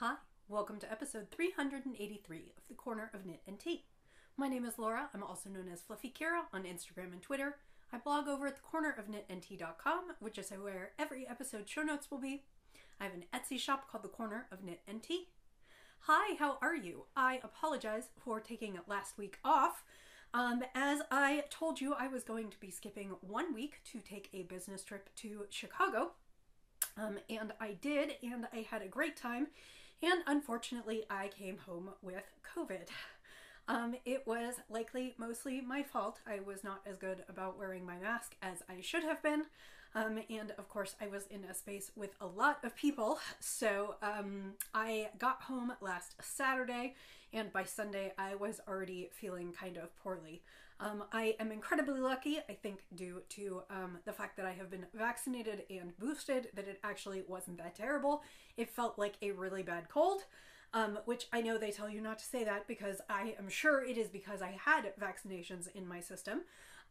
Hi, welcome to episode 383 of The Corner of Knit and Tea. My name is Laura. I'm also known as Fluffy Kira on Instagram and Twitter. I blog over at thecornerofknitandtea.com, which is where every episode show notes will be. I have an Etsy shop called The Corner of Knit and Tea. Hi, how are you? I apologize for taking last week off. As I told you, I was going to be skipping 1 week to take a business trip to Chicago. And I did, and I had a great time. And unfortunately, I came home with COVID. It was likely mostly my fault. I was not as good about wearing my mask as I should have been. And of course, I was in a space with a lot of people. So I got home last Saturday, and by Sunday, I was already feeling kind of poorly. I am incredibly lucky, I think, due to the fact that I have been vaccinated and boosted, that it actually wasn't that terrible. It felt like a really bad cold. Which I know they tell you not to say that because I am sure it is because I had vaccinations in my system.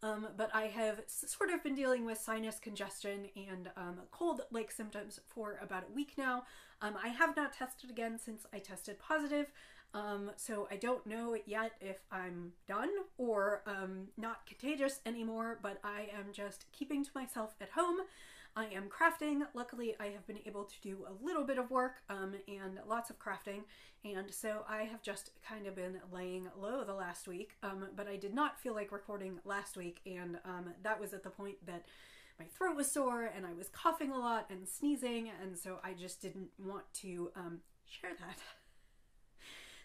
But I have sort of been dealing with sinus congestion and cold-like symptoms for about a week now. I have not tested again since I tested positive. So I don't know yet if I'm done or not contagious anymore, but I am just keeping to myself at home. I am crafting. Luckily, I have been able to do a little bit of work and lots of crafting, and so I have just kind of been laying low the last week, but I did not feel like recording last week, and that was at the point that my throat was sore and I was coughing a lot and sneezing, and so I just didn't want to share that.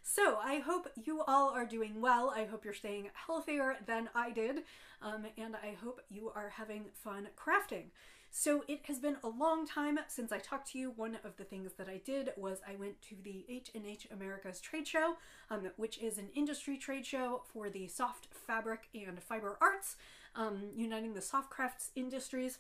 So I hope you all are doing well. I hope you're staying healthier than I did, and I hope you are having fun crafting. So it has been a long time since I talked to you. One of the things that I did was I went to the H&H Americas trade show, which is an industry trade show for the soft fabric and fiber arts, uniting the soft crafts industries.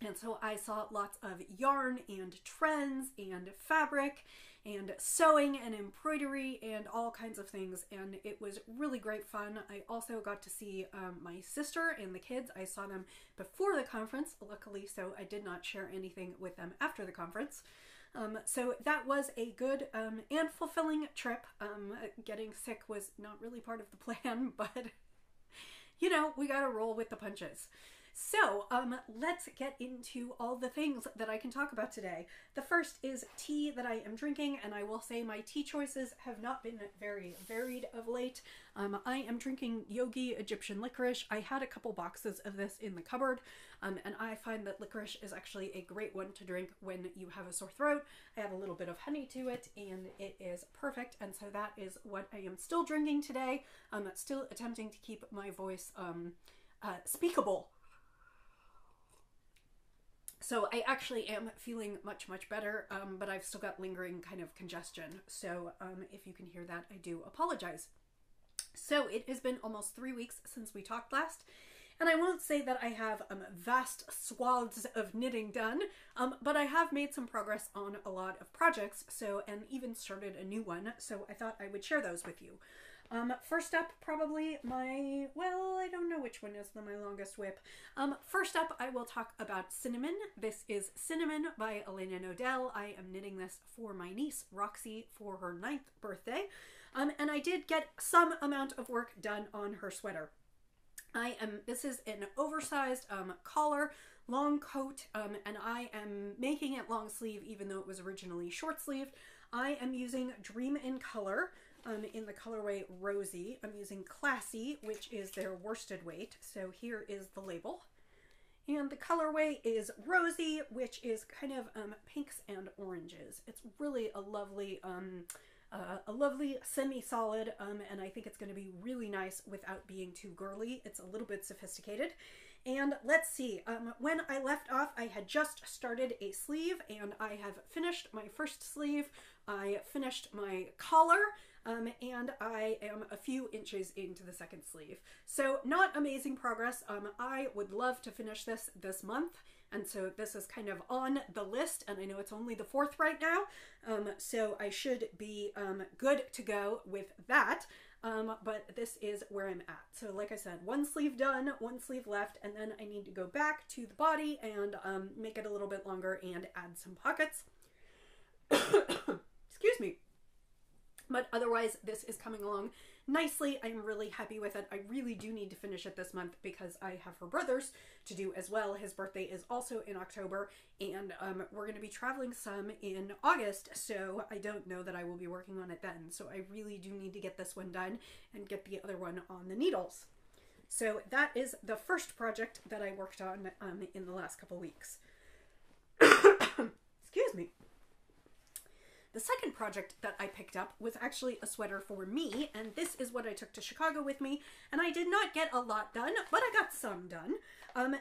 And so I saw lots of yarn and trends and fabric and sewing and embroidery and all kinds of things, and it was really great fun. I also got to see my sister and the kids. I saw them before the conference, luckily, so I did not share anything with them after the conference. So that was a good and fulfilling trip. Getting sick was not really part of the plan, but you know, we gotta roll with the punches. So let's get into all the things that I can talk about today. The first is tea that I am drinking, and I will say my tea choices have not been very varied of late. I am drinking Yogi Egyptian licorice. I had a couple boxes of this in the cupboard, and I find that licorice is actually a great one to drink when you have a sore throat. I add a little bit of honey to it, and it is perfect, and so that is what I am still drinking today. I'm still attempting to keep my voice speakable. So I actually am feeling much better, but I've still got lingering kind of congestion. So if you can hear that, I do apologize. So it has been almost 3 weeks since we talked last, and I won't say that I have vast swaths of knitting done, but I have made some progress on a lot of projects, and even started a new one, so I thought I would share those with you. First up, probably I don't know which one is my longest whip. First up, I will talk about Cinnamon. This is Cinnamon by Elena Nodell. I am knitting this for my niece, Roxy, for her 9th birthday. And I did get some amount of work done on her sweater. This is an oversized collar, long coat, and I am making it long sleeve even though it was originally short sleeved. I am using Dream in Color. In the colorway Rosy. I'm using Classy, which is their worsted weight. So here is the label. And the colorway is Rosy, which is kind of pinks and oranges. It's really a lovely semi-solid, and I think it's going to be really nice without being too girly. It's a little bit sophisticated. And let's see, when I left off, I had just started a sleeve, and I have finished my first sleeve. I finished my collar, and I am a few inches into the second sleeve. So not amazing progress. I would love to finish this month, and so this is kind of on the list, and I know it's only the 4th right now, so I should be good to go with that. But this is where I'm at. So like I said, 1 sleeve done, 1 sleeve left, and then I need to go back to the body and make it a little bit longer and add some pockets. Excuse me. But otherwise, this is coming along nicely. I'm really happy with it. I really do need to finish it this month because I have her brother's to do as well. His birthday is also in October, and we're going to be traveling some in August, so I don't know that I will be working on it then. So I really do need to get this one done and get the other one on the needles. So that is the first project that I worked on in the last couple weeks. Excuse me. The second project that I picked up was actually a sweater for me, and this is what I took to Chicago with me, and I did not get a lot done, but I got some done.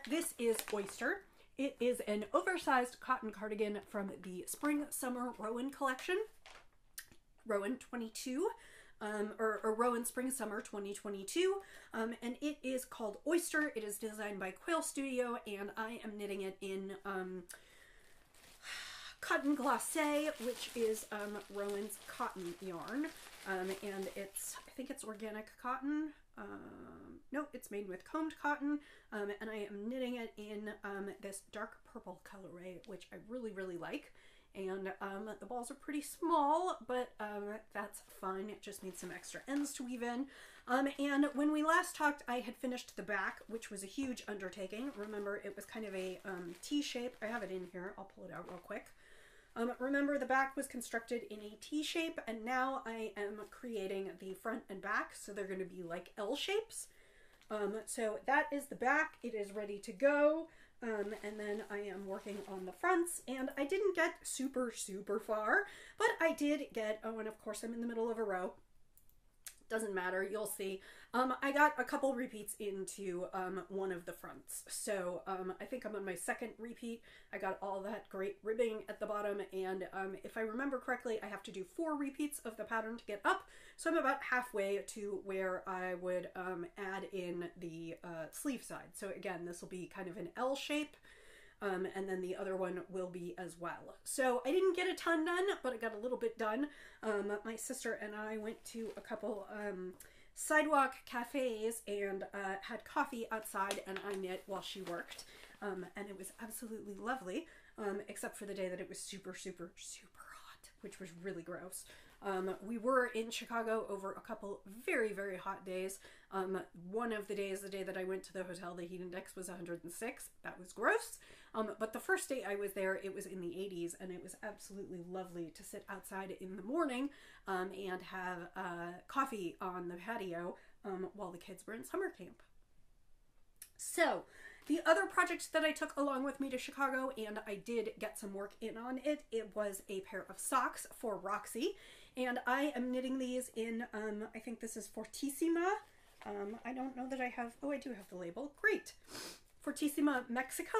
This is Oyster. It is an oversized cotton cardigan from the Spring Summer Rowan collection, Rowan 22, or Rowan Spring Summer 2022, and it is called Oyster. It is designed by Quill Studio, and I am knitting it in cotton glacé, which is Rowan's cotton yarn, and I think it's organic cotton. No, it's made with combed cotton, and I am knitting it in this dark purple colorway, which I really, really like. And the balls are pretty small, but that's fine. It just needs some extra ends to weave in. And when we last talked, I had finished the back, which was a huge undertaking. Remember, it was kind of a T shape. I have it in here. I'll pull it out real quick. Remember, the back was constructed in a T shape, and now I am creating the front and back, so they're going to be like L shapes. So that is the back. It is ready to go. And then I am working on the fronts, and I didn't get super, super far, but I did get, oh, and of course I'm in the middle of a row. Doesn't matter, you'll see. I got a couple repeats into one of the fronts. So I think I'm on my second repeat. I got all that great ribbing at the bottom, and if I remember correctly, I have to do 4 repeats of the pattern to get up. So I'm about halfway to where I would add in the sleeve side. So again, this will be kind of an L shape. And then the other one will be as well. So I didn't get a ton done, but I got a little bit done. My sister and I went to a couple sidewalk cafes and had coffee outside, and I knit while she worked. And it was absolutely lovely, except for the day that it was super, super, super hot, which was really gross. We were in Chicago over a couple very, very hot days. One of the days, the day that I went to the hotel, the heat index was 106. That was gross. But the first day I was there, it was in the 80s, and it was absolutely lovely to sit outside in the morning and have coffee on the patio while the kids were in summer camp. So the other project that I took along with me to Chicago, and I did get some work in on it, it was a pair of socks for Roxy. And I am knitting these in, I think this is Fortissima. I don't know that I have, oh, I do have the label. Great. Fortissima, Mexico.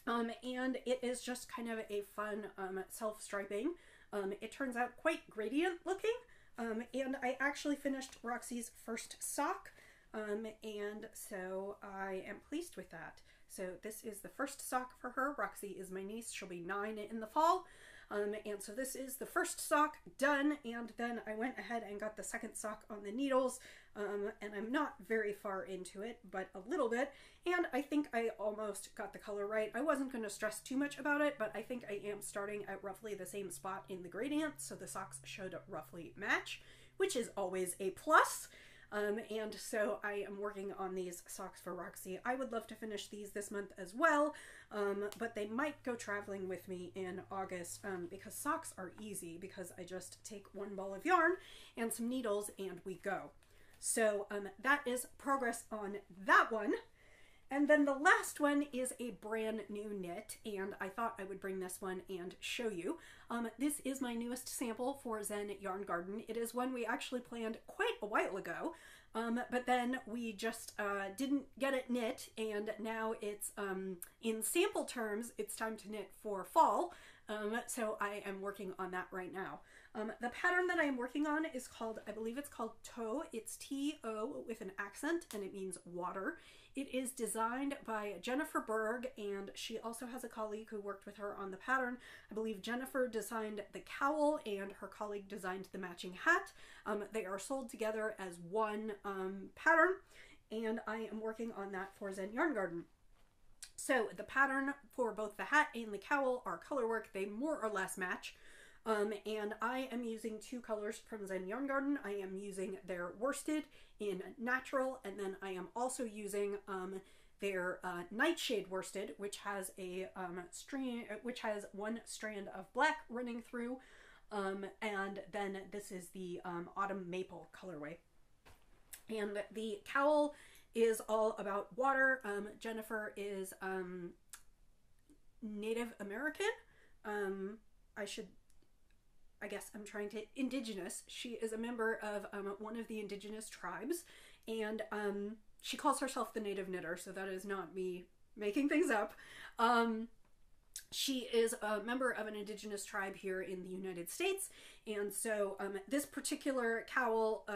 And it is just kind of a fun self-striping. It turns out quite gradient looking. And I actually finished Roxy's first sock. And so I am pleased with that. So this is the first sock for her. Roxy is my niece. She'll be 9 in the fall. And so this is the first sock done, and then I went ahead and got the second sock on the needles, and I'm not very far into it, but a little bit, and I think I almost got the color right. I wasn't going to stress too much about it, but I think I am starting at roughly the same spot in the gradient, so the socks should roughly match, which is always a plus. And so I am working on these socks for Roxy. I would love to finish these this month as well, but they might go traveling with me in August because socks are easy because I just take one ball of yarn and some needles and we go. So that is progress on that one. And then the last one is a brand new knit, and I thought I would bring this one and show you. This is my newest sample for Zen Yarn Garden. It is one we actually planned quite a while ago, but then we just didn't get it knit, and now it's, in sample terms, it's time to knit for fall, so I am working on that right now. The pattern that I am working on is called, I believe it's called Toe. It's T-O with an accent, and it means water. It is designed by Jennifer Berg, and she also has a colleague who worked with her on the pattern. I believe Jennifer designed the cowl, and her colleague designed the matching hat. They are sold together as one pattern, and I am working on that for Zen Yarn Garden. So the pattern for both the hat and the cowl are color work. They more or less match. And I am using two colors from Zen Yarn Garden. I am using their worsted in natural, and then I am also using their nightshade worsted, which has a which has one strand of black running through, and then this is the autumn maple colorway. And the cowl is all about water. Jennifer is Native American. Indigenous. She is a member of one of the indigenous tribes, and she calls herself the Native Knitter, so that is not me making things up. She is a member of an indigenous tribe here in the United States, and so this particular cowl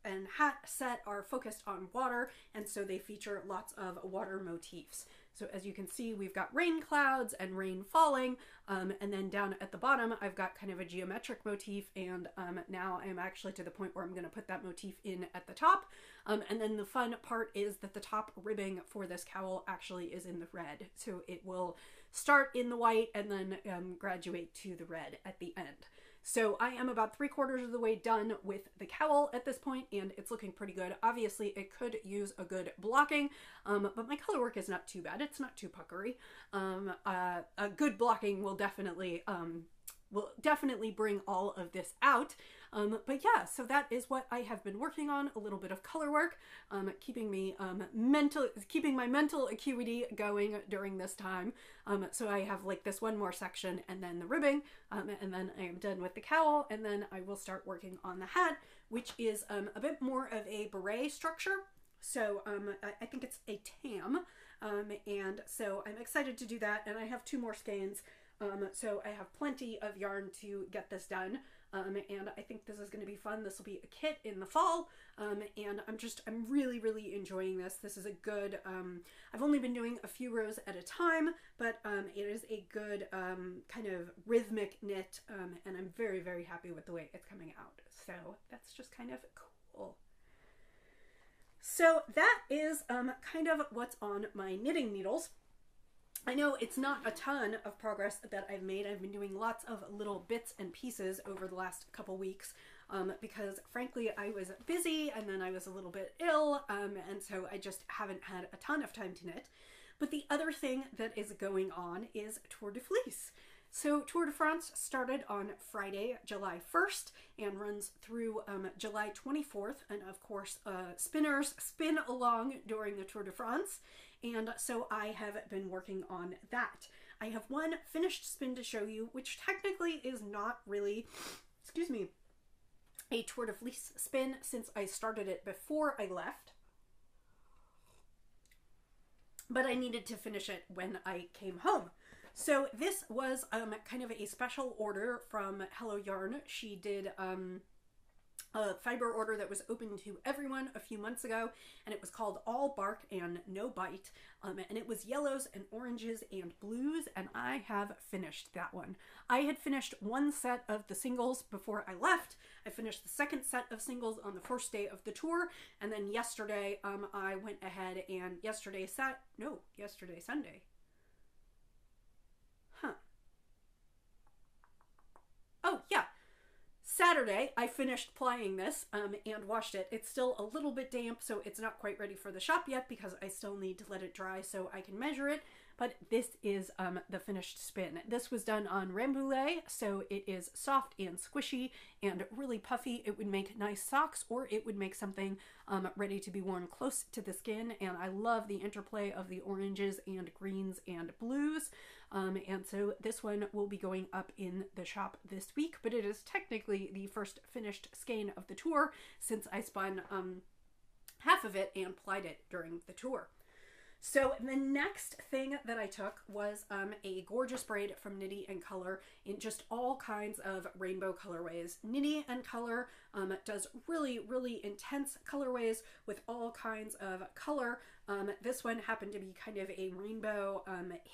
and hat set are focused on water, and so they feature lots of water motifs. So as you can see, we've got rain clouds and rain falling, and then down at the bottom I've got kind of a geometric motif, and now I'm actually to the point where I'm going to put that motif in at the top. And then the fun part is that the top ribbing for this cowl actually is in the red, so it will start in the white and then graduate to the red at the end. So I am about 3/4 of the way done with the cowl at this point, and it's looking pretty good. Obviously, it could use a good blocking, but my color work is not too bad. It's not too puckery. A good blocking will definitely bring all of this out. But yeah, so that is what I have been working on. A little bit of color work, keeping my mental acuity going during this time. So I have like this one more section and then the ribbing, and then I am done with the cowl, and then I will start working on the hat, which is a bit more of a beret structure. So I think it's a tam, and so I'm excited to do that, and I have 2 more skeins. So I have plenty of yarn to get this done, and I think this is going to be fun. This will be a kit in the fall, and I'm really, really enjoying this. This is a good, I've only been doing a few rows at a time, but it is a good kind of rhythmic knit, and I'm very, very happy with the way it's coming out. So that's just kind of cool. So that is kind of what's on my knitting needles. I know it's not a ton of progress that I've made. I've been doing lots of little bits and pieces over the last couple weeks because frankly I was busy, and then I was a little bit ill, and so I just haven't had a ton of time to knit. But the other thing that is going on is Tour de Fleece. So Tour de France started on Friday, July 1st and runs through July 24th. And of course, spinners spin along during the Tour de France. And so I have been working on that. I have one finished spin to show you, which technically is not really, excuse me, a Tour de Fleece spin since I started it before I left. But I needed to finish it when I came home. So this was kind of a special order from Hello Yarn. She did a fiber order that was open to everyone a few months ago, and it was called All Bark and No Bite, and it was yellows and oranges and blues, and I have finished that one. I had finished one set of the singles before I left. I finished the second set of singles on the first day of the tour, and then yesterday I went ahead and yesterday Sunday. Oh, yeah. Saturday, I finished plying this and washed it. It's still a little bit damp, so it's not quite ready for the shop yet because I still need to let it dry so I can measure it. But this is the finished spin. This was done on Rambouillet, so it is soft and squishy and really puffy. It would make nice socks, or it would make something ready to be worn close to the skin. And I love the interplay of the oranges and greens and blues. And so this one will be going up in the shop this week, but it is technically the first finished skein of the tour since I spun half of it and plied it during the tour. So the next thing that I took was a gorgeous braid from Knitty & Color in just all kinds of rainbow colorways. Knitty & Color does really, really intense colorways with all kinds of color This one happened to be kind of a rainbow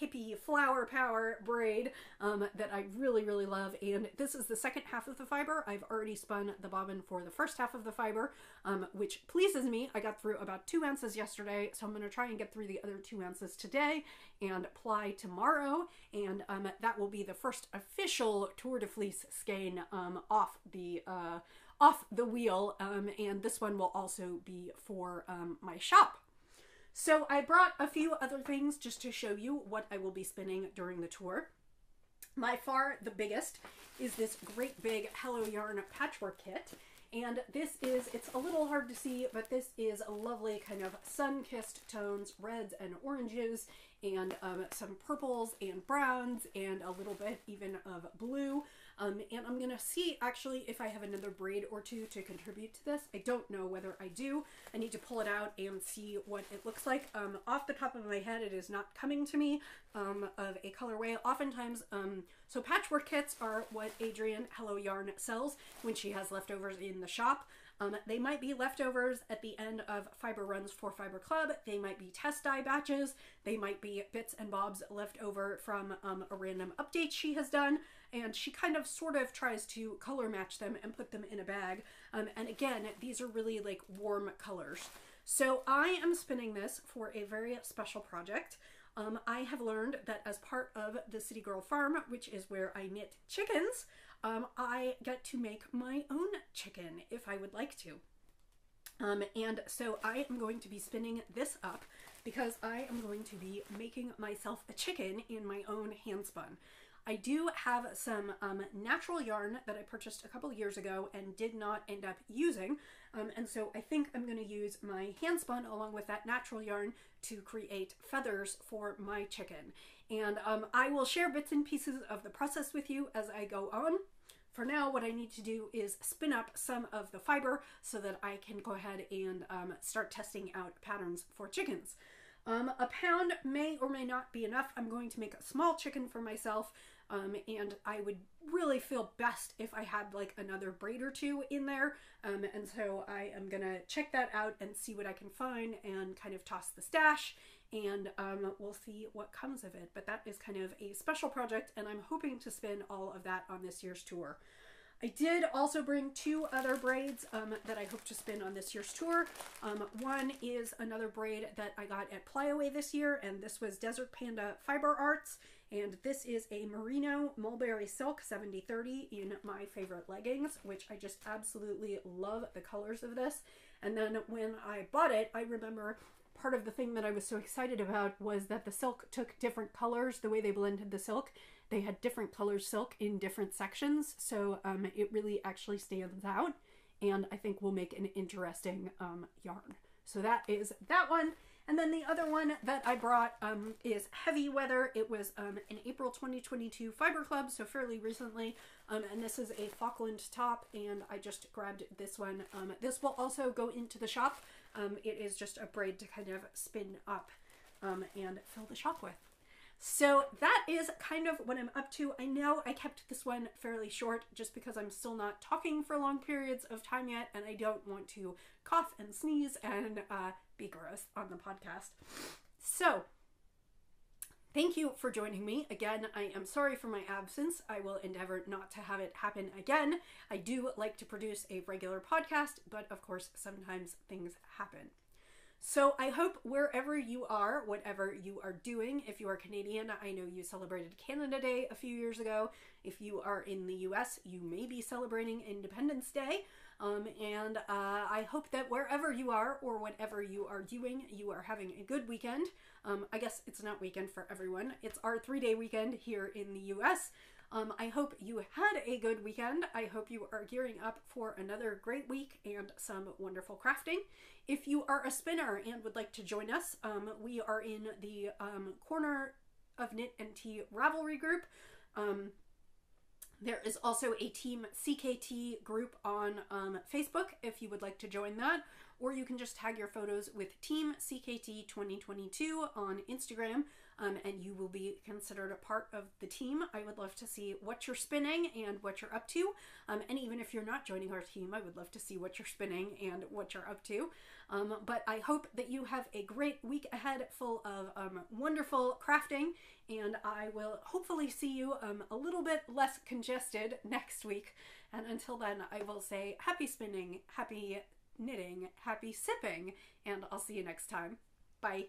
hippie flower power braid that I really, really love. And this is the second half of the fiber. I've already spun the bobbin for the first half of the fiber, which pleases me. I got through about 2 ounces yesterday, so I'm going to try and get through the other 2 ounces today and ply tomorrow. And that will be the first official Tour de Fleece skein off the wheel, and this one will also be for my shop. So I brought a few other things just to show you what I will be spinning during the tour. By far the biggest is this great big Hello Yarn patchwork kit. And this is, it's a little hard to see, but this is a lovely kind of sun-kissed tones, reds and oranges, and some purples and browns, and a little bit even of blue. And I'm going to see actually if I have another braid or two to contribute to this. I don't know whether I do. I need to pull it out and see what it looks like. Off the top of my head, it is not coming to me of a colorway. Oftentimes, so patchwork kits are what Adrienne Hello Yarn sells when she has leftovers in the shop. They might be leftovers at the end of fiber runs for Fiber Club. They might be test dye batches. They might be bits and bobs left over from a random update she has done. And she kind of sort of tries to color match them and put them in a bag. And again, these are really like warm colors. So I am spinning this for a very special project. I have learned that as part of the City Girl Farm, which is where I knit chickens, I get to make my own chicken if I would like to. And so I am going to be spinning this up because I am going to be making myself a chicken in my own hand spun. I do have some natural yarn that I purchased a couple years ago and did not end up using. And so I think I'm going to use my hand spun along with that natural yarn to create feathers for my chicken. And I will share bits and pieces of the process with you as I go on. For now, what I need to do is spin up some of the fiber so that I can go ahead and start testing out patterns for chickens. A pound may or may not be enough. I'm going to make a small chicken for myself, and I would really feel best if I had like another braid or two in there. And so I am gonna check that out and see what I can find and kind of toss the stash, and we'll see what comes of it. But that is kind of a special project, and I'm hoping to spin all of that on this year's tour. I did also bring two other braids that I hope to spin on this year's tour. One is another braid that I got at Plyaway this year, and this was Desert Panda Fiber Arts, and this is a Merino Mulberry Silk 70/30 in my favorite leggings, which I just absolutely love the colors of this. And then when I bought it, I remember part of the thing that I was so excited about was that the silk took different colors, the way they blended the silk. They had different colors silk in different sections, so it really actually stands out, and I think will make an interesting yarn. So that is that one. And then the other one that I brought is Heavy Weather. It was an April 2022 Fiber Club, so fairly recently, and this is a Falkland top, and I just grabbed this one. This will also go into the shop. It is just a braid to kind of spin up and fill the shop with. So that is kind of what I'm up to. I know I kept this one fairly short just because I'm still not talking for long periods of time yet, and I don't want to cough and sneeze and be gross on the podcast. So thank you for joining me. Again, I am sorry for my absence. I will endeavor not to have it happen again. I do like to produce a regular podcast, but of course, sometimes things happen. So I hope wherever you are, whatever you are doing, if you are Canadian, I know you celebrated Canada Day a few years ago. If you are in the US, you may be celebrating Independence Day. And I hope that wherever you are or whatever you are doing, you are having a good weekend. I guess it's not weekend for everyone. It's our 3-day weekend here in the US. I hope you had a good weekend. I hope you are gearing up for another great week and some wonderful crafting. If you are a spinner and would like to join us, we are in the Corner of Knit and Tea Ravelry group. There is also a Team CKT group on Facebook if you would like to join that, or you can just tag your photos with Team CKT 2022 on Instagram, and you will be considered a part of the team. I would love to see what you're spinning and what you're up to, and even if you're not joining our team, I would love to see what you're spinning and what you're up to. But I hope that you have a great week ahead full of wonderful crafting, and I will hopefully see you a little bit less congested next week. And until then, I will say happy spinning, happy knitting, happy sipping, and I'll see you next time. Bye.